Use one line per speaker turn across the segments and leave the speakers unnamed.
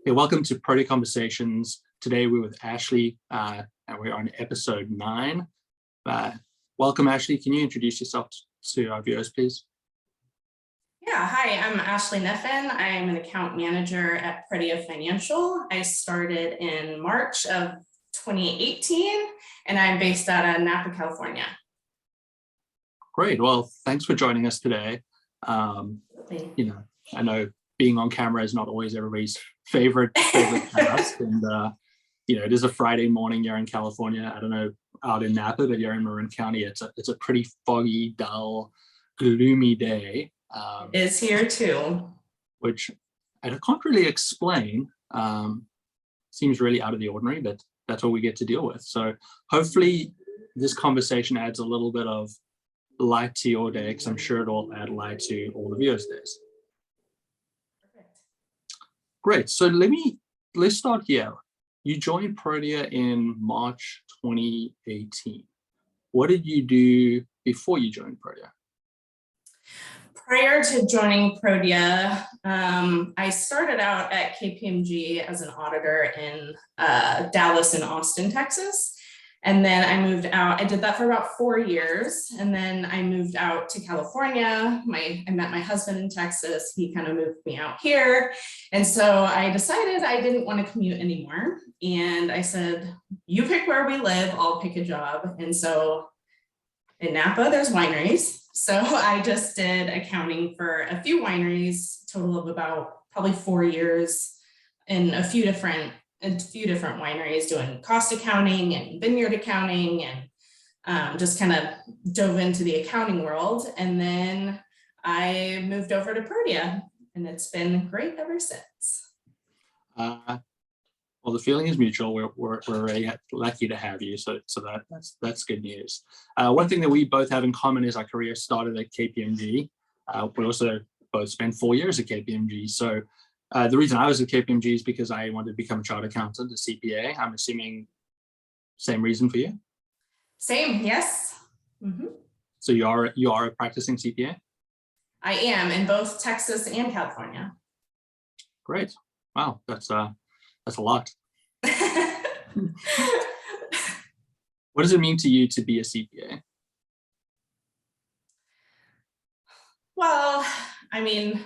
Hey, welcome to Protea Conversations. Today we're with Ashley, and we're on episode 9. Welcome, Ashley. Can you introduce yourself to our viewers, please?
Yeah, hi, I'm Ashley Kniffin. I'm an account manager at Protea Financial. I started in March of 2018, and I'm based out of Napa, California.
Great. Well, thanks for joining us today. I know being on camera is not always everybody's favorite task, and it is a Friday morning. You're in California. I don't know out in Napa, but you're in Marin County. It's a pretty foggy, dull, gloomy day.
Is here too.
Which I can't really explain. Seems really out of the ordinary, but that's what we get to deal with. So hopefully this conversation adds a little bit of light to your day, because I'm sure it'll add light to all the viewers' days.
Perfect.
Great. So let's start here. You joined Protea in March 2018. What did you do before you joined Protea?
Prior to joining Protea, I started out at KPMG as an auditor in Dallas and Austin, Texas. And then I moved out. I did that for about 4 years. And then I moved out to California. I met my husband in Texas. He kind of moved me out here. And so I decided I didn't want to commute anymore. And I said, you pick where we live, I'll pick a job. And so in Napa, there's wineries. So I just did accounting for a few wineries, total of about probably 4 years in a few different wineries, doing cost accounting and vineyard accounting, and just kind of dove into the accounting world. And then I moved over to Protea, and it's been great ever since.
Well, the feeling is mutual. We're really lucky to have you, so that's good news. One thing that we both have in common is our career started at KPMG. We also both spent 4 years at KPMG. So the reason I was at KPMG is because I wanted to become a chartered accountant, a CPA. I'm assuming same reason for you?
Same, yes. Mm-hmm.
So you are a practicing CPA?
I am in both Texas and California.
Great. Wow, that's a lot. What does it mean to you to be a CPA?
Well, I mean,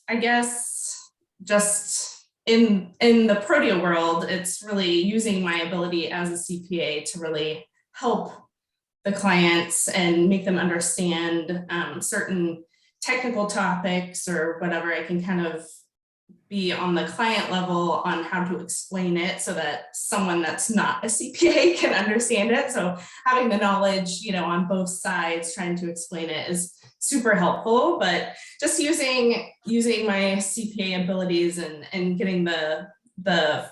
I guess just in the Protea world, it's really using my ability as a CPA to really help the clients and make them understand certain technical topics or whatever. I can kind of be on the client level on how to explain it so that someone that's not a CPA can understand it. So having the knowledge, on both sides, trying to explain it is super helpful, but just using my CPA abilities and getting the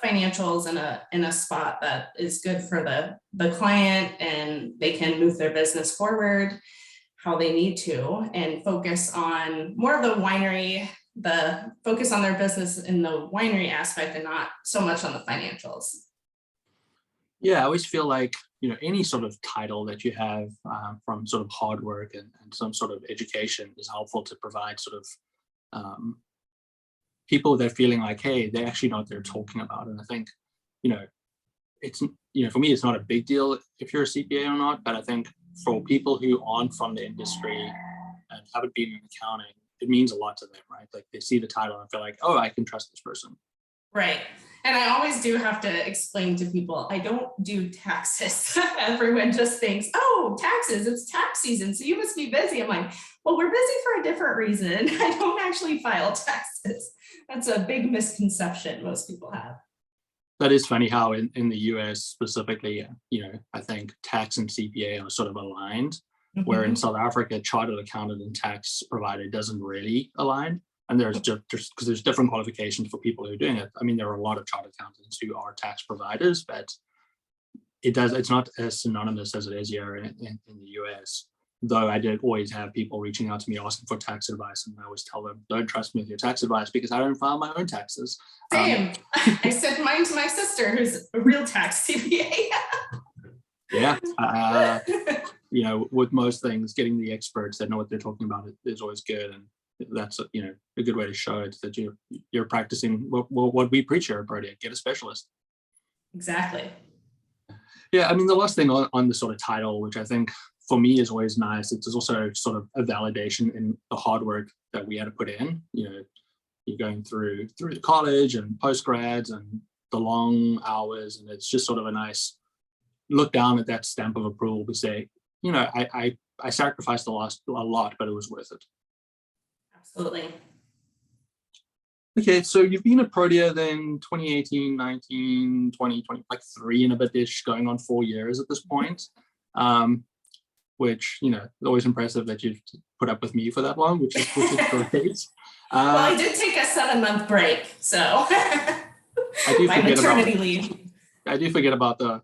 financials in a spot that is good for the client, and they can move their business forward how they need to, and focus on more of the focus on their business in the winery aspect and not so much on the financials.
Yeah, I always feel like, any sort of title that you have from sort of hard work and some sort of education is helpful to provide sort of people that are feeling like, hey, they actually know what they're talking about. And I think, it's, for me, it's not a big deal if you're a CPA or not, but I think for people who aren't from the industry and haven't been in accounting, it means a lot to them, right? Like they see the title and feel like, oh, I can trust this person.
Right. And I always do have to explain to people, I don't do taxes. Everyone just thinks, oh, taxes, it's tax season, so you must be busy. I'm like, well, we're busy for a different reason. I don't actually file taxes. That's a big misconception most people have.
That is funny how in the US specifically, I think tax and CPA are sort of aligned. Mm-hmm. Where in South Africa, chartered accountant and tax provider doesn't really align. And there's just because there's different qualifications for people who are doing it. I mean, there are a lot of chartered accountants who are tax providers, but it's not as synonymous as it is here in the US. Though I did always have people reaching out to me asking for tax advice, and I always tell them, don't trust me with your tax advice because I don't file my own taxes.
Same. I sent mine to my sister, who's a real tax CPA.
Yeah. With most things, getting the experts that know what they're talking about is always good. And that's a good way to show it that you're practicing what we preach here at Protea. Get a specialist.
Exactly.
Yeah, I mean, the last thing on the sort of title, which I think for me is always nice, it's also sort of a validation in the hard work that we had to put in. You're going through the college and postgrads and the long hours, and it's just sort of a nice look down at that stamp of approval to say, I sacrificed a lot, but it was worth it.
Absolutely.
Okay, so you've been at Protea then 2018, 19, 20, 20, like 3 and a bit-ish, going on 4 years at this point, which, always impressive that you've put up with me for that long, which is great.
Well, I did take a 7-month break, so my maternity leave.
I do forget about the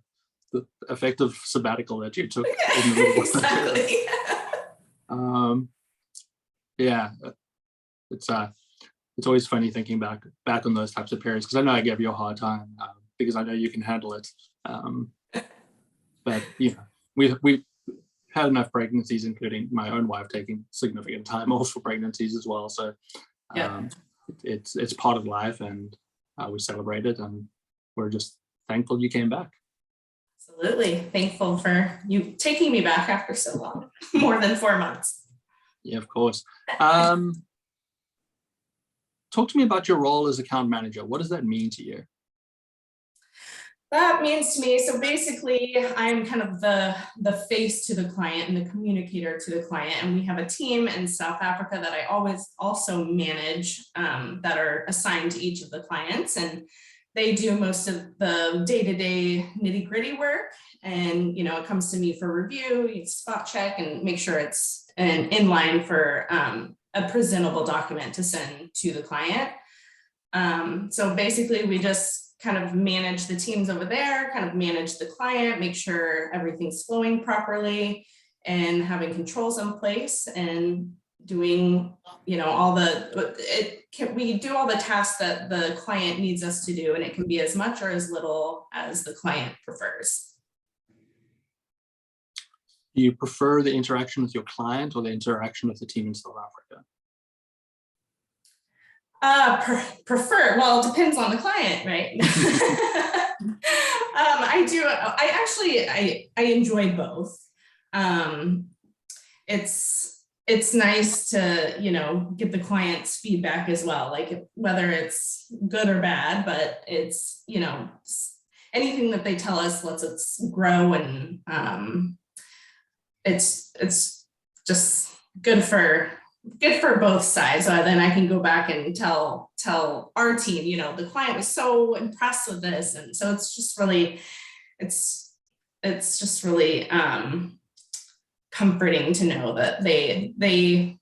effective sabbatical that you took. In the middle.
Exactly.
Yeah, it's always funny thinking back on those types of periods, because I know I gave you a hard time because I know you can handle it. But we've had enough pregnancies, including my own wife taking significant time off for pregnancies as well. So it's part of life, and we celebrate it, and we're just thankful you came back.
Absolutely. Thankful for you taking me back after so long, more than 4 months.
Yeah, of course. Talk to me about your role as account manager. What does that mean to you?
That means to me, so basically I'm kind of the face to the client and the communicator to the client. And we have a team in South Africa that I always also manage that are assigned to each of the clients. And they do most of the day-to-day nitty-gritty work. And, it comes to me for review, you spot check and make sure it's in line for a presentable document to send to the client. So basically we just kind of manage the teams over there, kind of manage the client, make sure everything's flowing properly and having controls in place and doing, we do all the tasks that the client needs us to do. And it can be as much or as little as the client prefers.
Do you prefer the interaction with your client or the interaction with the team in South Africa?
Prefer, well, it depends on the client, right? I enjoy both. It's nice to, get the client's feedback as well, like whether it's good or bad, but it's, anything that they tell us lets us grow, and it's just good for both sides. So then I can go back and tell our team, the client was so impressed with this. And so it's just really comforting to know that they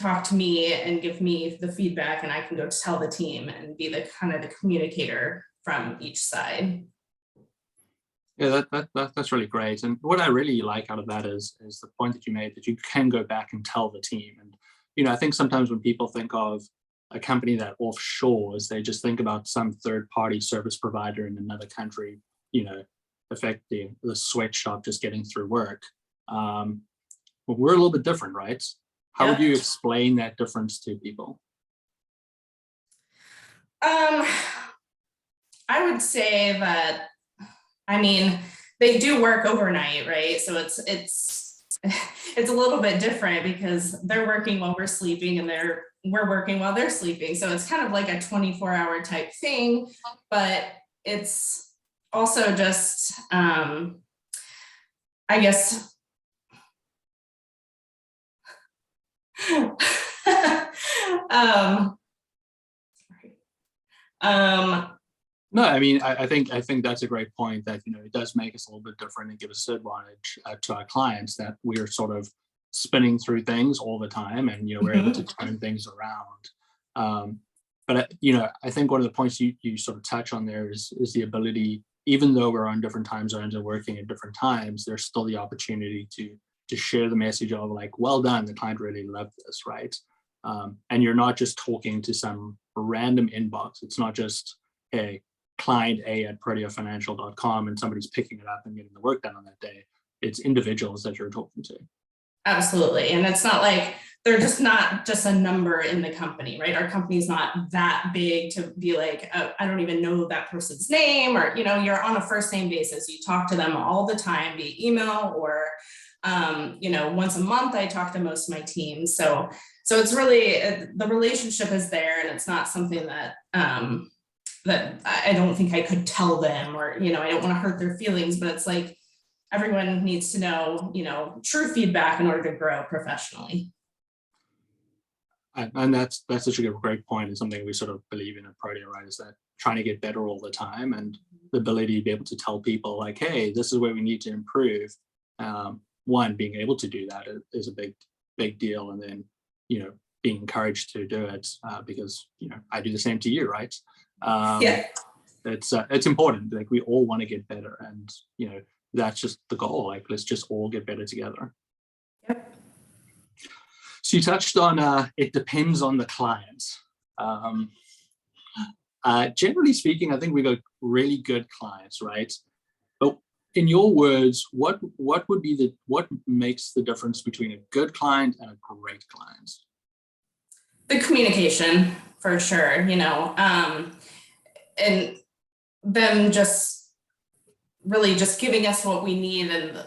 talk to me and give me the feedback, and I can go tell the team and be the kind of the communicator from each side.
Yeah, that's really great. And what I really like out of that is the point that you made, that you can go back and tell the team. And, I think sometimes when people think of a company that offshores, they just think about some third-party service provider in another country, affecting the Sweatshop just getting through work. But we're a little bit different, right? How would you explain that difference to people?
I would say that, they do work overnight, right? So it's a little bit different because they're working while we're sleeping, and we're working while they're sleeping. So it's kind of like a 24-hour type thing, but it's also just, I guess,
No, I think that's a great point, that, it does make us a little bit different and give us an advantage to our clients, that we're sort of spinning through things all the time, and, we're able to turn things around. But, I think one of the points you sort of touch on there is the ability, even though we're on different time zones and working at different times, there's still the opportunity to share the message of like, well done, the client really loved this, right? And you're not just talking to some random inbox. It's not just, hey, client A at proteafinancial.com and somebody's picking it up and getting the work done on that day. It's individuals that you're talking to.
Absolutely. And it's not like they're just not just a number in the company, right? Our company's not that big to be like, oh, I don't even know that person's name, or, you're on a first name basis. You talk to them all the time via email, or, once a month I talk to most of my team. So it's really, the relationship is there, and it's not something that, that I don't think I could tell them, or, I don't want to hurt their feelings, but it's like, everyone needs to know, true feedback in order to grow professionally.
And that's such a great point, and something we sort of believe in at Protea, right? Is that trying to get better all the time, and the ability to be able to tell people like, hey, this is where we need to improve. One, being able to do that is a big deal, and then being encouraged to do it, because I do the same to you, right?
Yeah.
It's important. Like, we all want to get better, and that's just the goal. Like, let's just all get better together.
Yep.
So you touched on it depends on the client. Generally speaking, I think we got really good clients, right? But in your words, what makes the difference between a good client and a great client?
The communication, for sure, and them just really just giving us what we need, and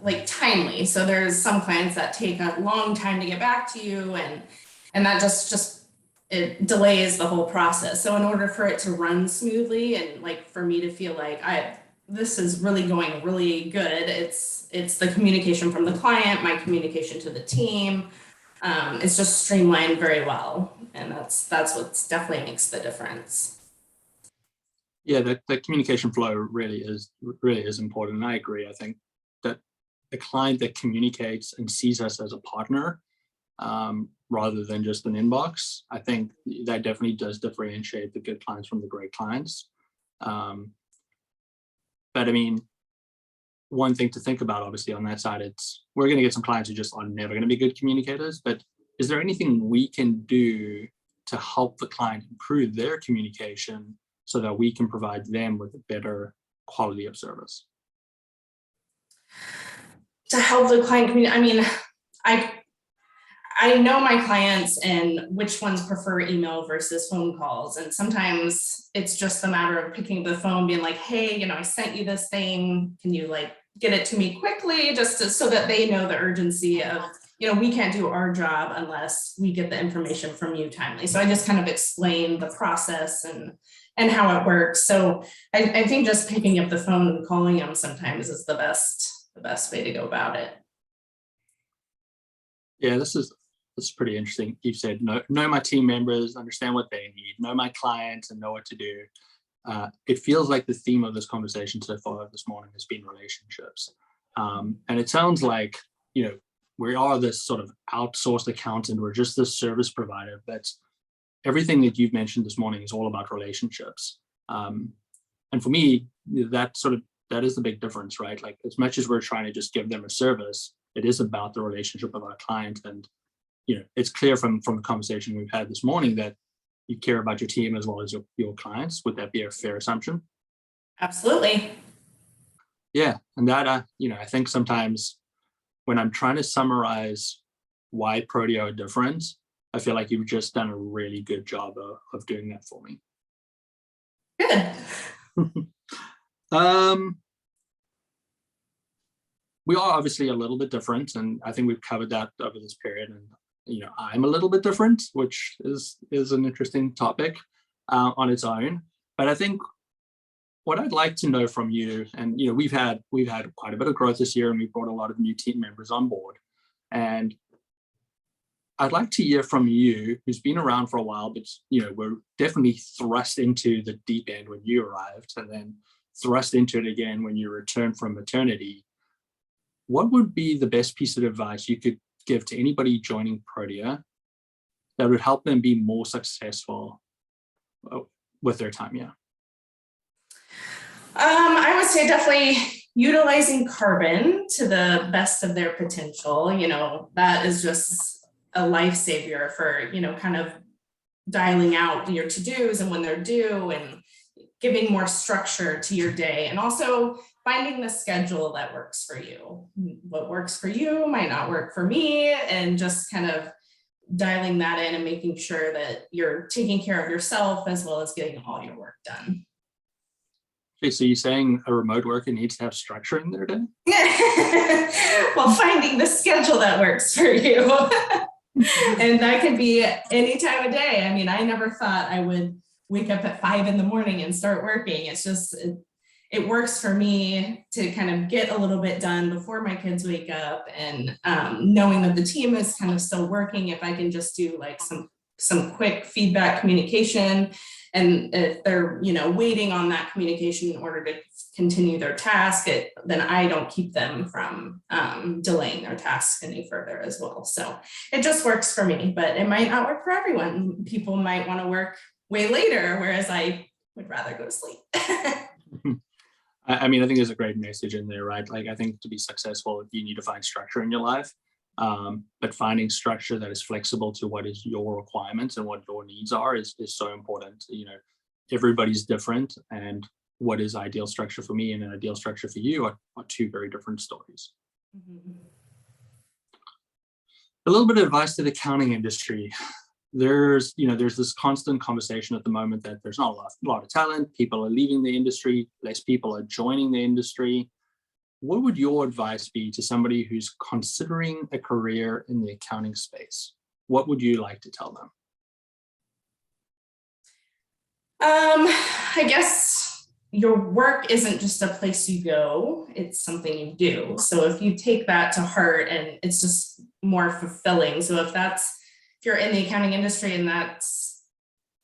like timely. So there's some clients that take a long time to get back to you, and that just it delays the whole process. So in order for it to run smoothly, and like for me to feel like this is really going really good, it's the communication from the client, my communication to the team. It's just streamlined very well, and that's what's definitely makes the difference.
Yeah, the communication flow really is important. And I agree. I think that the client that communicates and sees us as a partner, rather than just an inbox, I think that definitely does differentiate the good clients from the great clients. But I mean, one thing to think about, obviously, on that side, we're going to get some clients who just are never going to be good communicators. But is there anything we can do to help the client improve their communication, so that we can provide them with a better quality of service?
To help the client community, I mean, I know my clients and which ones prefer email versus phone calls. And sometimes it's just a matter of picking up the phone, being like, hey, I sent you this thing. Can you get it to me quickly, so that they know the urgency of, we can't do our job unless we get the information from you timely. So I just kind of explain the process and how it works. So I think just picking up the phone and calling them sometimes is the best way to go about it.
Yeah, this is pretty interesting. You said know my team members, understand what they need, know my clients, and know what to do. It feels like the theme of this conversation so far this morning has been relationships. And it sounds like, we are this sort of outsourced accountant. We're just this service provider, but everything that you've mentioned this morning is all about relationships. And for me, that is the big difference, right? Like, as much as we're trying to just give them a service, it is about the relationship of our client. And, it's clear from the conversation we've had this morning that you care about your team as well as your clients. Would that be a fair assumption?
Absolutely.
Yeah. And that, I think sometimes when I'm trying to summarize why Protea are different, I feel like you've just done a really good job of doing that for me.
Good.
We are obviously a little bit different, and I think we've covered that over this period. And I'm a little bit different, which is an interesting topic on its own. But I think what I'd like to know from you, and we've had quite a bit of growth this year, and we've brought a lot of new team members on board, and I'd like to hear from you, who's been around for a while, but we're definitely thrust into the deep end when you arrived, and then thrust into it again when you returned from maternity. What would be the best piece of advice you could give to anybody joining Protea that would help them be more successful with their time? Yeah.
I would say definitely utilizing carbon to the best of their potential. That is just a lifesaver for, kind of dialing out your to-dos and when they're due, and giving more structure to your day. And also finding the schedule that works for you. What works for you might not work for me, and just kind of dialing that in and making sure that you're taking care of yourself as well as getting all your work done.
Okay, so you're saying a remote worker needs to have structure in their day?
Well, finding the schedule that works for you. And that could be any time of day. I mean, I never thought I would wake up at 5 in the morning and start working. It's just, it works for me to kind of get a little bit done before my kids wake up, and knowing that the team is kind of still working, if I can just do like some quick feedback communication, and if they're, you know, waiting on that communication in order to continue their task, then I don't keep them from delaying their tasks any further as well. So it just works for me, but it might not work for everyone. People might want to work way later, whereas I would rather go to sleep.
I mean, I think there's a great message in there, right? Like, I think to be successful, you need to find structure in your life, but finding structure that is flexible to what is your requirements and what your needs are is so important. You know, everybody's different, and what is ideal structure for me and an ideal structure for you are two very different stories.
Mm-hmm.
A little bit of advice to the accounting industry. There's this constant conversation at the moment that there's not a lot of talent. People are leaving the industry. Less people are joining the industry. What would your advice be to somebody who's considering a career in the accounting space? What would you like to tell them?
I guess your work isn't just a place you go, it's something you do. So if you take that to heart, and it's just more fulfilling. So if you're in the accounting industry and that's,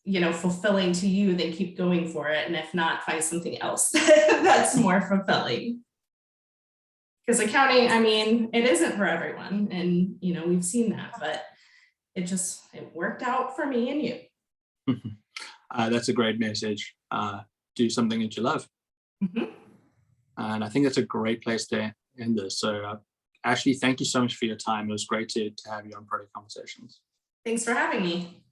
you know, fulfilling to you, then keep going for it. And if not, find something else that's more fulfilling. Because accounting, I mean, it isn't for everyone. And, you know, we've seen that, but it worked out for me and you.
That's a great message. Do something that you love.
Mm-hmm.
And I think that's a great place to end this. So Ashley, thank you so much for your time. It was great to have you on Protea Conversations.
Thanks for having me.